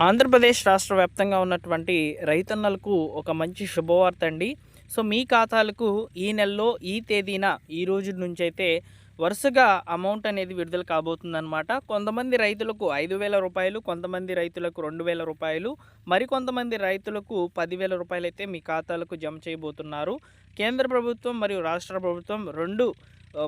ఆంధ్రప్రదేశ్ రాష్ట్ర వ్యాప్తంగా ఉన్నటువంటి రైతన్నలకు ఒక మంచి శుభవార్త అండి. సో మీ ఖాతాలకు ఈ నెలలో ఈ తేదీన ఈ రోజు నుంచి అయితే వరుసగా అమౌంట్ అనేది విడుదల కాబోతుందన్నమాట. కొంతమంది రైతులకు 5,000 రూపాయలు, కొంతమంది రైతులకు 2,000 రూపాయలు, మరికొంతమంది రైతులకు 10,000 రూపాయలు అయితే మీ ఖాతాలకు జమ చేయబోతున్నారు. కేంద్ర ప్రభుత్వం మరియు రాష్ట్ర ప్రభుత్వం రెండు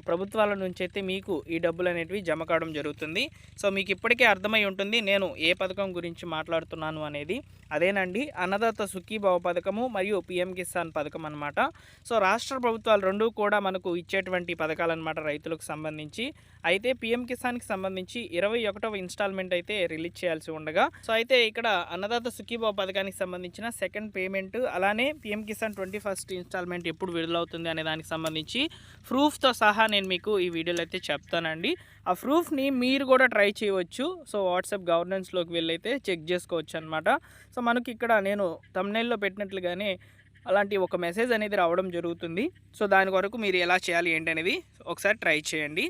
ప్రభుత్వాల నుంచి అయితే మీకు ఈ డబ్బులు అనేటివి జమ కావడం జరుగుతుంది. సో మీకు ఇప్పటికే అర్థమై ఉంటుంది నేను ఏ పథకం గురించి మాట్లాడుతున్నాను అనేది. అదేనండి, అన్నదాత సుఖీభవ పథకము మరియు పిఎం కిసాన్ పథకం అనమాట. సో రాష్ట్ర ప్రభుత్వాలు రెండు కూడా మనకు ఇచ్చేటువంటి పథకాలు అనమాట రైతులకు సంబంధించి. అయితే పిఎం కిసాన్కి సంబంధించి 21వ ఇన్స్టాల్మెంట్ అయితే రిలీజ్ చేయాల్సి ఉండగా, సో అయితే ఇక్కడ అన్నదాత సుఖీభవ పథకానికి సంబంధించిన సెకండ్ పేమెంట్, అలానే పిఎం కిసాన్ 21st ఇన్స్టాల్మెంట్ ఎప్పుడు విడుదలవుతుంది అనే దానికి సంబంధించి ప్రూఫ్తో సహా నేను మీకు ఈ వీడియోలో అయితే చెప్తానండి. ఆ ప్రూఫ్ని మీరు కూడా ట్రై చేయవచ్చు. సో వాట్సాప్ గవర్నెన్స్లోకి వెళ్ళైతే చెక్ చేసుకోవచ్చు అనమాట. సో మనకి ఇక్కడ నేను థంబ్నెయిల్లో పెట్టినట్లుగానే అలాంటి ఒక మెసేజ్ అనేది రావడం జరుగుతుంది. సో దాని కొరకు మీరు ఎలా చేయాలి ఏంటి అనేది ఒకసారి ట్రై చేయండి.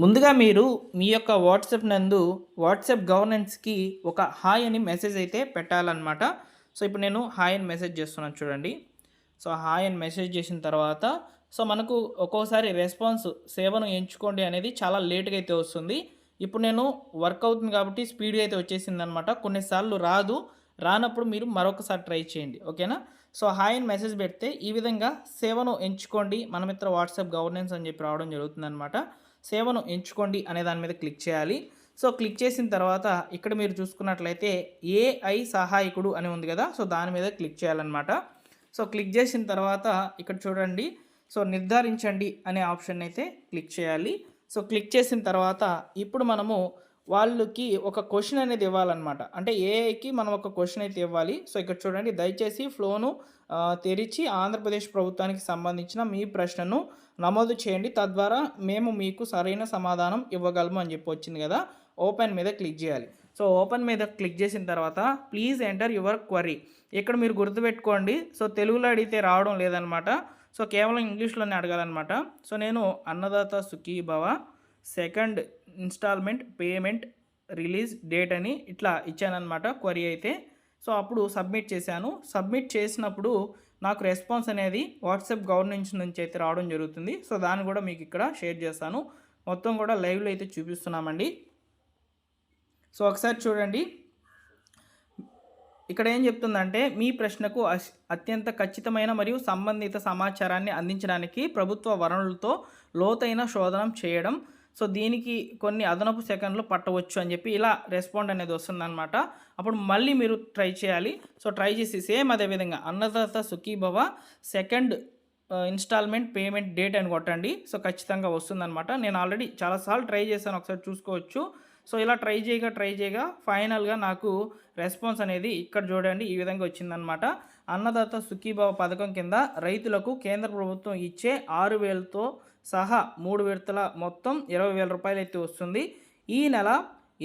ముందుగా మీరు మీ యొక్క వాట్సాప్ నందు వాట్సాప్ గవర్నెన్స్కి ఒక హాయ్ అని మెసేజ్ అయితే పెట్టాలన్నమాట. సో ఇప్పుడు నేను హాయ్ అని మెసేజ్ చేస్తున్నాను చూడండి. సో హాయ్ అని మెసేజ్ చేసిన తర్వాత సో మనకు ఒక్కోసారి రెస్పాన్స్ సేవను ఎంచుకోండి అనేది చాలా లేట్గా అయితే వస్తుంది. ఇప్పుడు నేను వర్క్ అవుతుంది కాబట్టి స్పీడ్గా అయితే వచ్చేసింది అనమాట. కొన్నిసార్లు రానప్పుడు మీరు మరొకసారి ట్రై చేయండి, ఓకేనా. సో హాయ్ అని మెసేజ్ పెడితే ఈ విధంగా సేవను ఎంచుకోండి మన మిత్ర వాట్సాప్ గవర్నెన్స్ అని చెప్పి రావడం జరుగుతుందన్నమాట. సేవను ఎంచుకోండి అనే దాని మీద క్లిక్ చేయాలి. సో క్లిక్ చేసిన తర్వాత ఇక్కడ మీరు చూసుకున్నట్లయితే ఏఐ సహాయకుడు అని ఉంది కదా, సో దాని మీద క్లిక్ చేయాలన్నమాట. సో క్లిక్ చేసిన తర్వాత ఇక్కడ చూడండి, సో నిర్ధారించండి అనే ఆప్షన్ అయితే క్లిక్ చేయాలి. సో క్లిక్ చేసిన తర్వాత ఇప్పుడు మనము వాళ్ళకి ఒక క్వశ్చన్ అనేది ఇవ్వాలన్నమాట. అంటే ఏఐకి మనం ఒక క్వశ్చన్ అయితే ఇవ్వాలి. సో ఇక్కడ చూడండి, దయచేసి ఫ్లోను తెరిచి ఆంధ్రప్రదేశ్ ప్రభుత్వానికి సంబంధించిన మీ ప్రశ్నను నమోదు చేయండి, తద్వారా మేము మీకు సరైన సమాధానం ఇవ్వగలము అని చెప్పి వచ్చింది కదా. ఓపెన్ మీద క్లిక్ చేయాలి. సో ఓపెన్ మీద క్లిక్ చేసిన తర్వాత ప్లీజ్ ఎంటర్ యువర్ క్వరీ. ఇక్కడ మీరు గుర్తుపెట్టుకోండి, సో తెలుగులో అడిగితే రావడం లేదనమాట. సో కేవలం ఇంగ్లీష్లోనే అడగాలన్నమాట. సో నేను Annadata Sukhibhava second installment payment release date అని ఇట్లా ఇచ్చానమాట క్వరీ అయితే. సో అప్పుడు సబ్మిట్ చేశాను. సబ్మిట్ చేసినప్పుడు నాకు రెస్పాన్స్ అనేది వాట్సాప్ గవర్నెన్స్ నుంచి అయితే రావడం జరుగుతుంది. సో దాన్ని కూడా మీకు ఇక్కడ షేర్ చేస్తాను. మొత్తం కూడా లైవ్లో అయితే చూపిస్తున్నామండి. సో ఒకసారి చూడండి, ఇక్కడ ఏం చెప్తుందంటే మీ ప్రశ్నకు అత్యంత ఖచ్చితమైన మరియు సంబంధిత సమాచారాన్ని అందించడానికి ప్రభుత్వ వనరులతో లోతైన శోధనం చేయడం, సో దీనికి కొన్ని అదనపు సెకండ్లు పట్టవచ్చు అని చెప్పి ఇలా రెస్పాండ్ అనేది వస్తుందన్నమాట. అప్పుడు మళ్ళీ మీరు ట్రై చేయాలి. సో ట్రై చేసి సేమ్ అదేవిధంగా Annadata Sukhibhava second installment payment date అని కొట్టండి. సో ఖచ్చితంగా వస్తుందన్నమాట. నేను ఆల్రెడీ చాలాసార్లు ట్రై చేశాను, ఒకసారి చూసుకోవచ్చు. సో ఇలా ట్రై చేయగా ఫైనల్గా నాకు రెస్పాన్స్ అనేది ఇక్కడ చూడండి ఈ విధంగా వచ్చిందనమాట. అన్నదాత సుఖీభవ పథకం కింద రైతులకు కేంద్ర ప్రభుత్వం ఇచ్చే 6,000తో సహా 3 విడతల మొత్తం 20,000 రూపాయలు అయితే వస్తుంది. ఈ నెల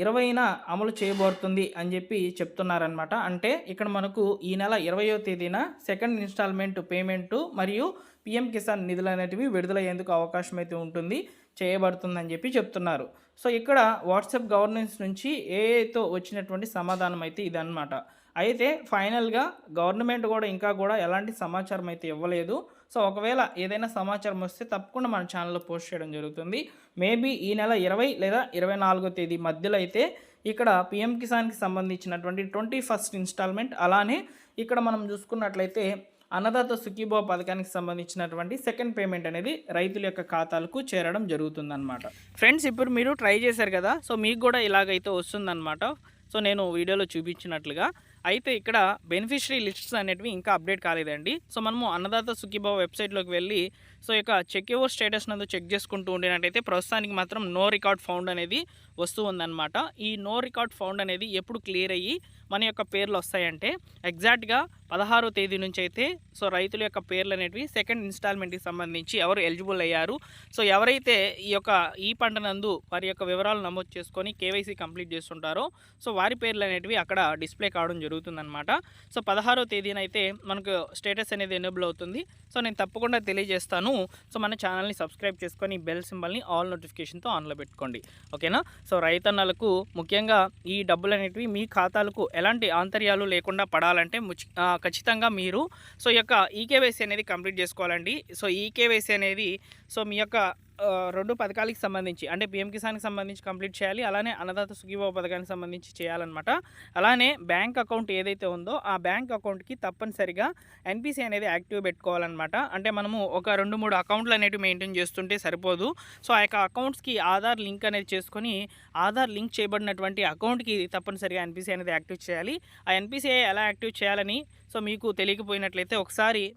20న అమలు చేయబడుతుంది అని చెప్పి చెప్తున్నారనమాట. అంటే ఇక్కడ మనకు ఈ నెల 20వ తేదీన సెకండ్ ఇన్స్టాల్మెంట్ పేమెంటు మరియు పిఎం కిసాన్ నిధులు అనేటివి విడుదలయ్యేందుకు అవకాశం అయితే ఉంటుంది, చేయబడుతుందని చెప్పి చెప్తున్నారు. సో ఇక్కడ వాట్సాప్ గవర్నెన్స్ నుంచి ఏఐతో వచ్చినటువంటి సమాధానం అయితే ఇదన్నమాట. అయితే ఫైనల్గా గవర్నమెంట్ కూడా ఇంకా కూడా ఎలాంటి సమాచారం అయితే ఇవ్వలేదు. సో ఒకవేళ ఏదైనా సమాచారం వస్తే తప్పకుండా మన ఛానల్లో పోస్ట్ చేయడం జరుగుతుంది. మేబీ ఈ నెల 20 లేదా 24వ తేదీ మధ్యలో అయితే ఇక్కడ పిఎం కిసాన్కి సంబంధించినటువంటి 21st ఇన్స్టాల్మెంట్, అలానే ఇక్కడ మనం చూసుకున్నట్లయితే అన్నదాత సుఖీభవ పథకానికి సంబంధించినటువంటి సెకండ్ పేమెంట్ అనేది రైతుల యొక్క ఖాతాలకు చేరడం జరుగుతుందన్నమాట. ఫ్రెండ్స్, ఇప్పుడు మీరు ట్రై చేశారు కదా, సో మీకు కూడా ఇలాగైతే వస్తుందన్నమాట. సో నేను వీడియోలో చూపించినట్లుగా అయితే ఇక్కడ బెనిఫిషరీ లిస్ట్స్ అనేటివి ఇంకా అప్డేట్ కాలేదండి. సో మనము అన్నదాత సుఖీభవ వెబ్సైట్లోకి వెళ్ళి సో ఇక చెక్ యువర్ స్టేటస్ నందు చెక్ చేసుకుంటూ ఉండినట్టయితే ప్రస్తుతానికి మాత్రం నో రికార్డ్ ఫౌండ్ అనేది వస్తూ ఉందన్నమాట. ఈ నో రికార్డ్ ఫౌండ్ అనేది ఎప్పుడు క్లియర్ అయ్యి మన యొక్క పేర్లు వస్తాయంటే ఎగ్జాక్ట్గా 16వ తేదీ నుంచి అయితే సో రైతుల యొక్క పేర్లు అనేటివి సెకండ్ ఇన్స్టాల్మెంట్కి సంబంధించి ఎవరు ఎలిజిబుల్ అయ్యారు, సో ఎవరైతే ఈ యొక్క ఈ పంట నందు వారి యొక్క వివరాలు నమోదు చేసుకొని కేవైసీ కంప్లీట్ చేస్తుంటారో సో వారి పేర్లు అనేటివి అక్కడ డిస్ప్లే కావడం జరుగుతుందన్నమాట. సో 16వ తేదీన అయితే మనకు స్టేటస్ అనేది ఎనేబుల్ అవుతుంది. సో నేను తప్పకుండా తెలియజేస్తాను. సో మన ఛానల్ని సబ్స్క్రైబ్ చేసుకొని బెల్ సింబల్ని ఆల్ నోటిఫికేషన్తో ఆన్లో పెట్టుకోండి. ఓకేనా? సో రైతన్నలకు ముఖ్యంగా ఈ డబ్బులు అనేటివి మీ ఖాతాలకు ఎలాంటి ఆంతర్యాలు లేకుండా పడాలంటే ఖచ్చితంగా మీరు సో ఈ యొక్క ఈకేవైసీ అనేది కంప్లీట్ చేసుకోవాలండి. సో ఈకేవైసీ అనేది సో మీ యొక్క 2 పథకాలకి సంబంధించి అంటే పీఎం కిసాన్కి సంబంధించి కంప్లీట్ చేయాలి. అలానే అన్నదాత సుఖీభావ పథకానికి సంబంధించి చేయాలన్నమాట. అలానే బ్యాంక్ అకౌంట్ ఏదైతే ఉందో ఆ బ్యాంక్ అకౌంట్కి తప్పనిసరిగా ఎన్పిసి అనేది యాక్టివ్ పెట్టుకోవాలన్నమాట. అంటే మనము ఒక 2-3 అకౌంట్లు అనేవి మెయింటైన్ చేస్తుంటే సరిపోదు. సో ఆ యొక్క అకౌంట్స్కి ఆధార్ లింక్ అనేది చేసుకొని ఆధార్ లింక్ చేయబడినటువంటి అకౌంట్కి తప్పనిసరిగా ఎన్పిసి అనేది యాక్టివ్ చేయాలి. ఆ ఎన్పిసి ఎలా యాక్టివ్ చేయాలని సో మీకు తెలియకపోయినట్లయితే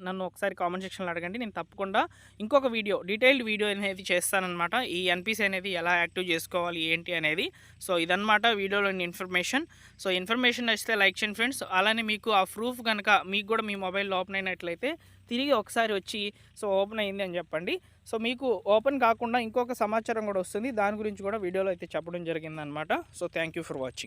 నన్ను ఒకసారి కామెంట్ సెక్షన్లో అడగండి. నేను తప్పకుండా ఇంకొక డీటెయిల్డ్ వీడియో అనేది చేస్తానన్నమాట. ఈ ఎన్పిసి అనేది ఎలా యాక్టివ్ చేసుకోవాలి ఏంటి అనేది. సో ఇదన్నమాట వీడియోలోని ఇన్ఫర్మేషన్. సో ఇన్ఫర్మేషన్ నచ్చితే లైక్ చేయండి ఫ్రెండ్స్. అలానే మీకు ఆ ప్రూఫ్ కనుక మీకు కూడా మీ మొబైల్లో ఓపెన్ అయినట్లయితే తిరిగి ఒకసారి వచ్చి సో ఓపెన్ అయింది అని చెప్పండి. సో మీకు ఓపెన్ కాకుండా ఇంకొక సమాచారం కూడా వస్తుంది. దాని గురించి కూడా వీడియోలో అయితే చెప్పడం జరిగిందనమాట. So thank you for watching.